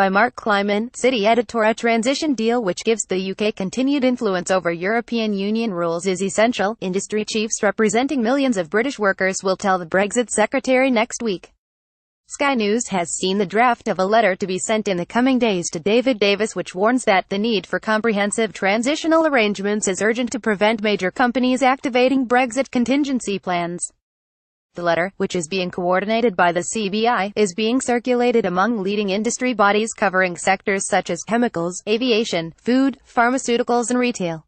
by Mark Kleinman, City EditorA transition deal which gives the UK continued influence over European Union rules is essential, industry chiefs representing millions of British workers will tell the Brexit Secretary next week. Sky News has seen the draft of a letter to be sent in the coming days to David Davis which warns that the need for comprehensive transitional arrangements is urgent to prevent major companies activating Brexit contingency plans. The letter, which is being coordinated by the CBI, is being circulated among leading industry bodies covering sectors such as chemicals, aviation, food, pharmaceuticals and retail.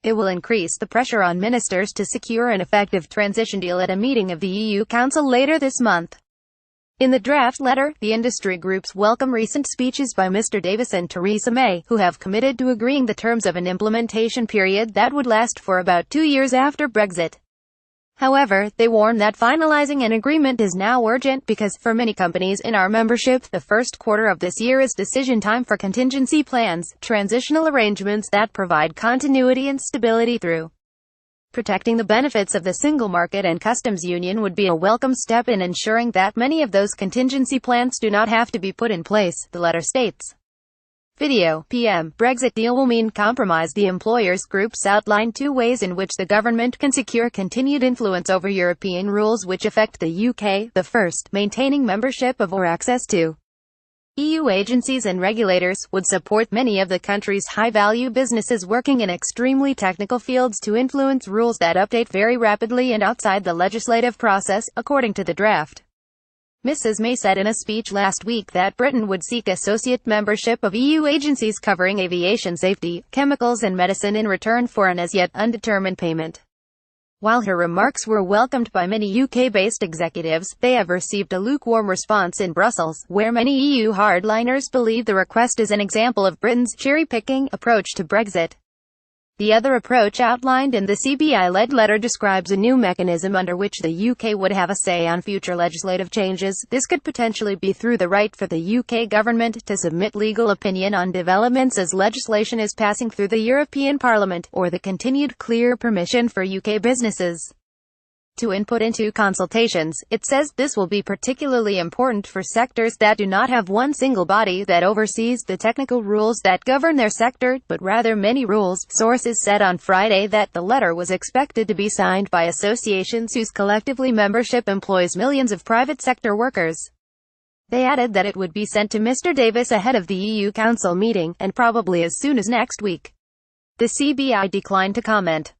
It will increase the pressure on ministers to secure an effective transition deal at a meeting of the EU Council later this month. In the draft letter, the industry groups welcome recent speeches by Mr. Davis and Theresa May, who have committed to agreeing the terms of an implementation period that would last for about 2 years after Brexit. However, they warn that finalizing an agreement is now urgent because, for many companies in our membership, the first quarter of this year is decision time for contingency plans, transitional arrangements that provide continuity and stability through. Protecting the benefits of the single market and customs union would be a welcome step in ensuring that many of those contingency plans do not have to be put in place, the letter states. Video, PM, Brexit deal will mean compromise. The employers groups outline 2 ways in which the government can secure continued influence over European rules which affect the UK. The first, maintaining membership of or access to EU agencies and regulators, would support many of the country's high-value businesses working in extremely technical fields to influence rules that update very rapidly and outside the legislative process, according to the draft. Mrs. May said in a speech last week that Britain would seek associate membership of EU agencies covering aviation safety, chemicals and medicine in return for an as-yet undetermined payment. While her remarks were welcomed by many UK-based executives, they have received a lukewarm response in Brussels, where many EU hardliners believe the request is an example of Britain's cherry-picking approach to Brexit. The other approach outlined in the CBI-led letter describes a new mechanism under which the UK would have a say on future legislative changes. This could potentially be through the right for the UK government to submit legal opinion on developments as legislation is passing through the European Parliament, or the continued clear permission for UK businesses to input into consultations. It says this will be particularly important for sectors that do not have one single body that oversees the technical rules that govern their sector, but rather many rules. Sources said on Friday that the letter was expected to be signed by associations whose collectively membership employs millions of private sector workers. They added that it would be sent to Mr. Davis ahead of the EU Council meeting, and probably as soon as next week. The CBI declined to comment.